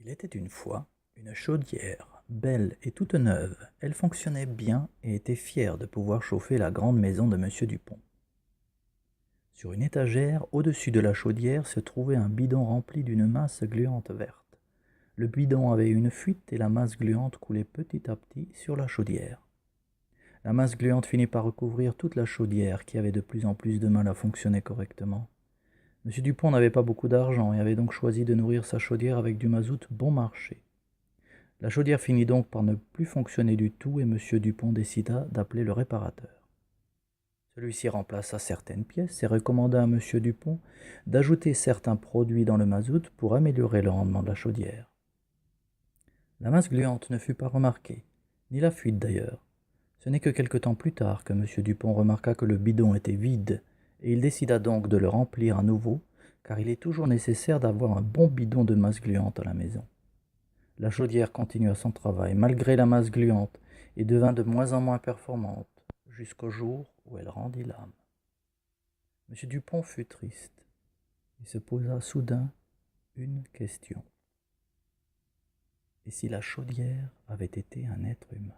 Il était une fois une chaudière, belle et toute neuve. Elle fonctionnait bien et était fière de pouvoir chauffer la grande maison de monsieur Dupont. Sur une étagère, au-dessus de la chaudière, se trouvait un bidon rempli d'une masse gluante verte. Le bidon avait une fuite et la masse gluante coulait petit à petit sur la chaudière. La masse gluante finit par recouvrir toute la chaudière qui avait de plus en plus de mal à fonctionner correctement. Monsieur Dupont n'avait pas beaucoup d'argent et avait donc choisi de nourrir sa chaudière avec du mazout bon marché. La chaudière finit donc par ne plus fonctionner du tout et monsieur Dupont décida d'appeler le réparateur. Celui-ci remplaça certaines pièces et recommanda à monsieur Dupont d'ajouter certains produits dans le mazout pour améliorer le rendement de la chaudière. La masse gluante ne fut pas remarquée, ni la fuite d'ailleurs. Ce n'est que quelque temps plus tard que monsieur Dupont remarqua que le bidon était vide, et il décida donc de le remplir à nouveau, car il est toujours nécessaire d'avoir un bon bidon de masse gluante à la maison. La chaudière continua son travail malgré la masse gluante et devint de moins en moins performante, jusqu'au jour où elle rendit l'âme. Monsieur Dupont fut triste et se posa soudain une question. Et si la chaudière avait été un être humain ?